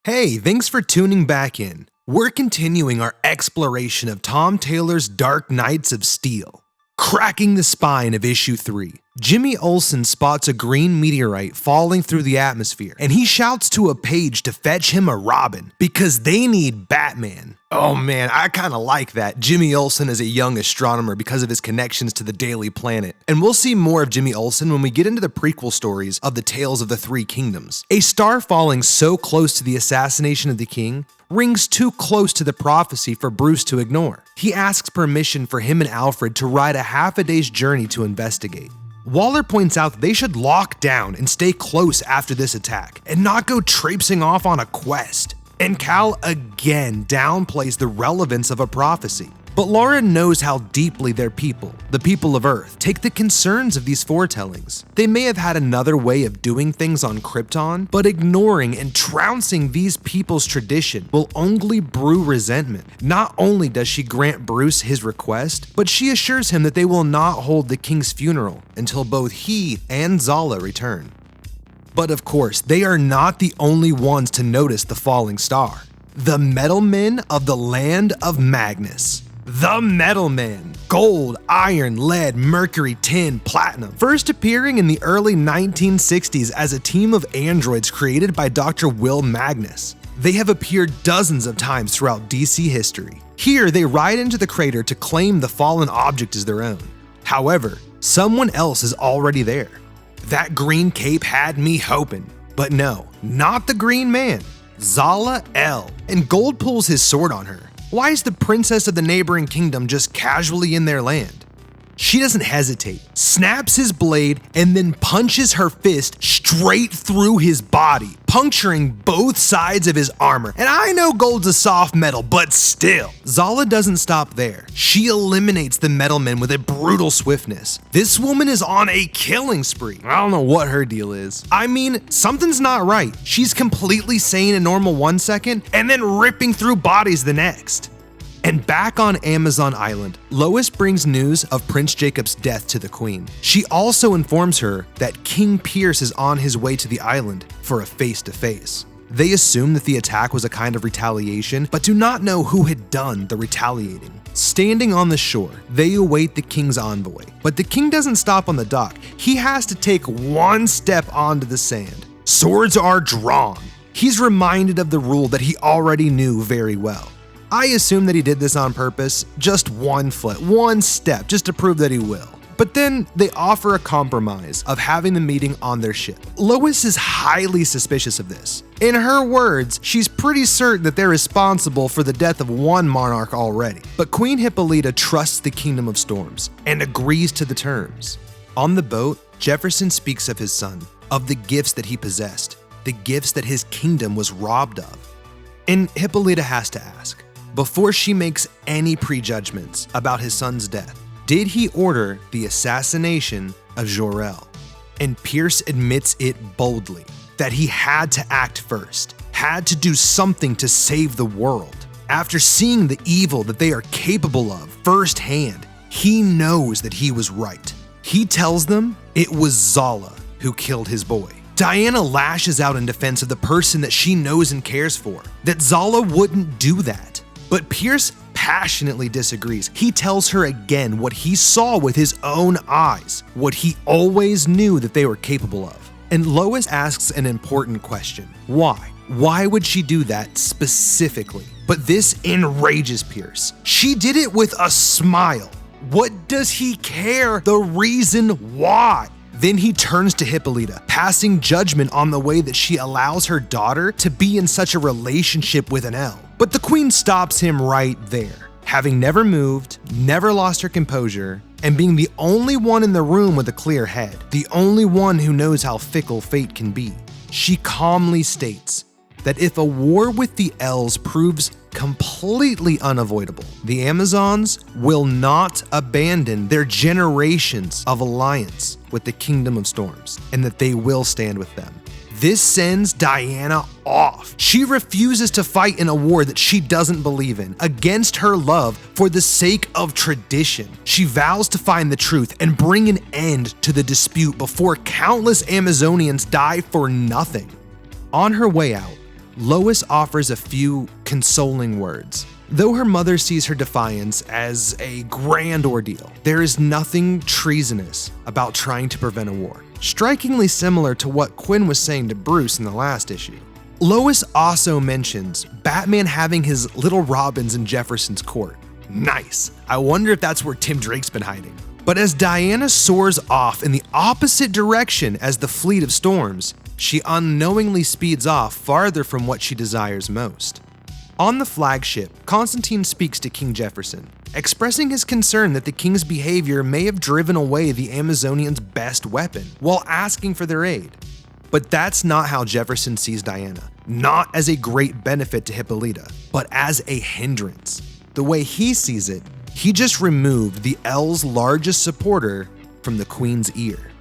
Hey, thanks for tuning back in. We're continuing our exploration of Tom Taylor's Dark Knights of Steel. Cracking the spine of issue 3, Jimmy Olsen spots a green meteorite falling through the atmosphere, and he shouts to a page to fetch him a Robin because they need Batman. Oh man, I kinda like that. Jimmy Olsen is a young astronomer because of his connections to the Daily Planet. And we'll see more of Jimmy Olsen when we get into the prequel stories of the Tales of the Three Kingdoms. A star falling so close to the assassination of the king rings too close to the prophecy for Bruce to ignore. He asks permission for him and Alfred to ride a half a day's journey to investigate. Waller points out that they should lock down and stay close after this attack, and not go traipsing off on a quest. And Cal again downplays the relevance of a prophecy. But Laura knows how deeply their people, the people of Earth, take the concerns of these foretellings. They may have had another way of doing things on Krypton, but ignoring and trouncing these people's tradition will only brew resentment. Not only does she grant Bruce his request, but she assures him that they will not hold the king's funeral until both he and Zala return. But of course, they are not the only ones to notice the falling star. The Metal Men of the Land of Magnus. The Metal Men. Gold, iron, lead, mercury, tin, platinum. First appearing in the early 1960s as a team of androids created by Dr. Will Magnus. They have appeared dozens of times throughout DC history. Here, they ride into the crater to claim the fallen object as their own. However, someone else is already there. That green cape had me hoping. But no, not the Green Man. Zala El. And Gold pulls his sword on her. Why is the princess of the neighboring kingdom just casually in their land? She doesn't hesitate, snaps his blade, and then punches her fist straight through his body, puncturing both sides of his armor. And I know Gold's a soft metal, but still. Zala doesn't stop there. She eliminates the Metal Men with a brutal swiftness. This woman is on a killing spree. I don't know what her deal is. I mean, something's not right. She's completely sane and normal 1 second, and then ripping through bodies the next. And back on Amazon Island, Lois brings news of Prince Jacob's death to the Queen. She also informs her that King Pierce is on his way to the island for a face-to-face. They assume that the attack was a kind of retaliation, but do not know who had done the retaliating. Standing on the shore, they await the king's envoy, but the king doesn't stop on the dock. He has to take one step onto the sand. Swords are drawn. He's reminded of the rule that he already knew very well. I assume that he did this on purpose, just one foot, one step, just to prove that he will. But then they offer a compromise of having the meeting on their ship. Lois is highly suspicious of this. In her words, she's pretty certain that they're responsible for the death of one monarch already. But Queen Hippolyta trusts the Kingdom of Storms and agrees to the terms. On the boat, Jefferson speaks of his son, of the gifts that he possessed, the gifts that his kingdom was robbed of. And Hippolyta has to ask, before she makes any prejudgments about his son's death, did he order the assassination of Jor-El? And Pierce admits it boldly, that he had to act first, had to do something to save the world. After seeing the evil that they are capable of firsthand, he knows that he was right. He tells them it was Zala who killed his boy. Diana lashes out in defense of the person that she knows and cares for, that Zala wouldn't do that. But Pierce passionately disagrees. He tells her again what he saw with his own eyes, what he always knew that they were capable of. And Lois asks an important question. Why? Why would she do that specifically? But this enrages Pierce. She did it with a smile. What does he care? The reason why? Then he turns to Hippolyta, passing judgment on the way that she allows her daughter to be in such a relationship with an El. But the queen stops him right there, having never moved, never lost her composure, and being the only one in the room with a clear head, the only one who knows how fickle fate can be. She calmly states that if a war with the Els proves completely unavoidable, the Amazons will not abandon their generations of alliance with the Kingdom of Storms, and that they will stand with them. This sends Diana off. She refuses to fight in a war that she doesn't believe in, against her love for the sake of tradition. She vows to find the truth and bring an end to the dispute before countless Amazonians die for nothing. On her way out, Lois offers a few consoling words. Though her mother sees her defiance as a grand ordeal, there is nothing treasonous about trying to prevent a war. Strikingly similar to what Quinn was saying to Bruce in the last issue. Lois also mentions Batman having his little Robins in Jefferson's court. Nice. I wonder if that's where Tim Drake's been hiding. But as Diana soars off in the opposite direction as the fleet of storms, she unknowingly speeds off farther from what she desires most. On the flagship, Constantine speaks to King Jefferson, expressing his concern that the king's behavior may have driven away the Amazonians' best weapon, while asking for their aid. But that's not how Jefferson sees Diana, not as a great benefit to Hippolyta, but as a hindrance. The way he sees it, he just removed the L's largest supporter from the Queen's ear.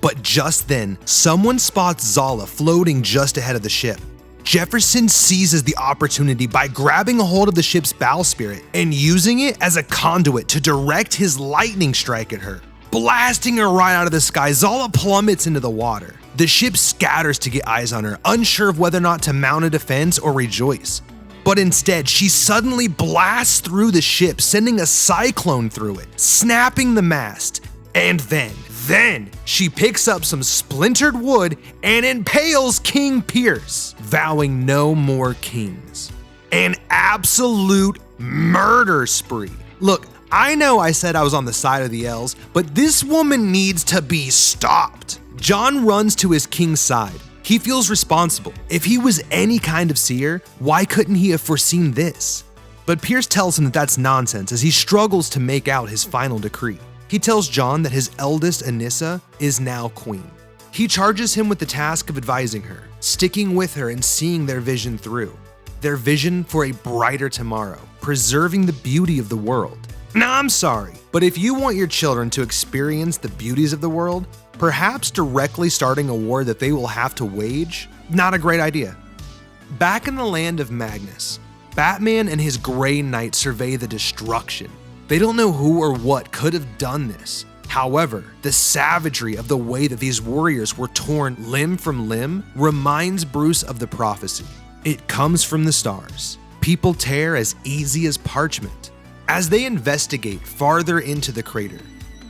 But just then, someone spots Zala floating just ahead of the ship. Jefferson seizes the opportunity by grabbing a hold of the ship's bowsprit and using it as a conduit to direct his lightning strike at her. Blasting her right out of the sky, Zala plummets into the water. The ship scatters to get eyes on her, unsure of whether or not to mount a defense or rejoice. But instead, she suddenly blasts through the ship, sending a cyclone through it, snapping the mast. And then she picks up some splintered wood and impales King Pierce, vowing no more kings. An absolute murder spree. Look, I know I said I was on the side of the L's, but this woman needs to be stopped. John runs to his king's side. He feels responsible. If he was any kind of seer, why couldn't he have foreseen this? But Pierce tells him that that's nonsense as he struggles to make out his final decree. He tells John that his eldest Anissa is now queen. He charges him with the task of advising her, sticking with her and seeing their vision through. Their vision for a brighter tomorrow, preserving the beauty of the world. Now, I'm sorry, but if you want your children to experience the beauties of the world, perhaps directly starting a war that they will have to wage, not a great idea. Back in the land of Magnus, Batman and his Grey Knight survey the destruction. They don't know who or what could have done this. However, the savagery of the way that these warriors were torn limb from limb reminds Bruce of the prophecy. It comes from the stars. People tear as easy as parchment. As they investigate farther into the crater,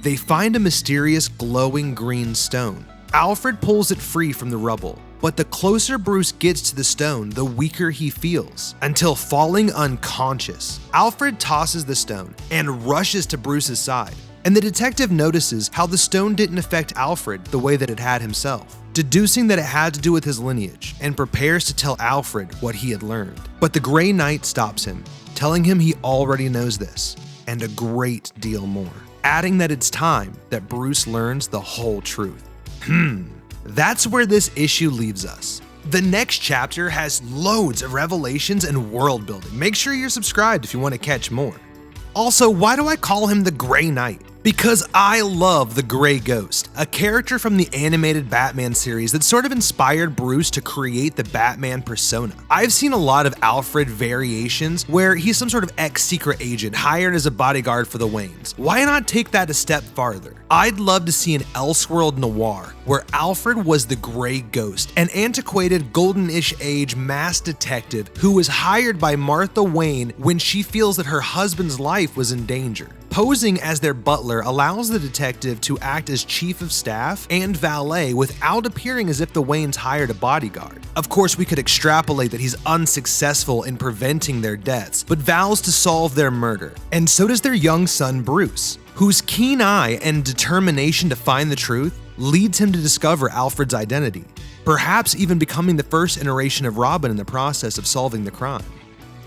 they find a mysterious glowing green stone. Alfred pulls it free from the rubble, but the closer Bruce gets to the stone, the weaker he feels, until falling unconscious. Alfred tosses the stone and rushes to Bruce's side, and the detective notices how the stone didn't affect Alfred the way that it had himself, deducing that it had to do with his lineage, and prepares to tell Alfred what he had learned. But the Grey Knight stops him, telling him he already knows this, and a great deal more, adding that it's time that Bruce learns the whole truth. That's where this issue leaves us. The next chapter has loads of revelations and world building. Make sure you're subscribed if you want to catch more. Also, why do I call him the Grey Knight? Because I love the Grey Ghost, a character from the animated Batman series that sort of inspired Bruce to create the Batman persona. I've seen a lot of Alfred variations where he's some sort of ex-secret agent hired as a bodyguard for the Waynes. Why not take that a step farther? I'd love to see an Elseworld noir where Alfred was the Grey Ghost, an antiquated golden-ish age masked detective who was hired by Martha Wayne when she feels that her husband's life was in danger. Posing as their butler allows the detective to act as chief of staff and valet without appearing as if the Waynes hired a bodyguard. Of course, we could extrapolate that he's unsuccessful in preventing their deaths, but vows to solve their murder. And so does their young son, Bruce, whose keen eye and determination to find the truth leads him to discover Alfred's identity, perhaps even becoming the first iteration of Robin in the process of solving the crime.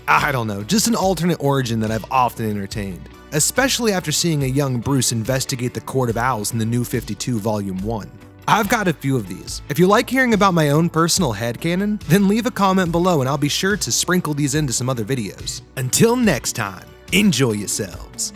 I don't know, just an alternate origin that I've often entertained, especially after seeing a young Bruce investigate the Court of Owls in the New 52 Volume 1. I've got a few of these. If you like hearing about my own personal headcanon, then leave a comment below and I'll be sure to sprinkle these into some other videos. Until next time, enjoy yourselves.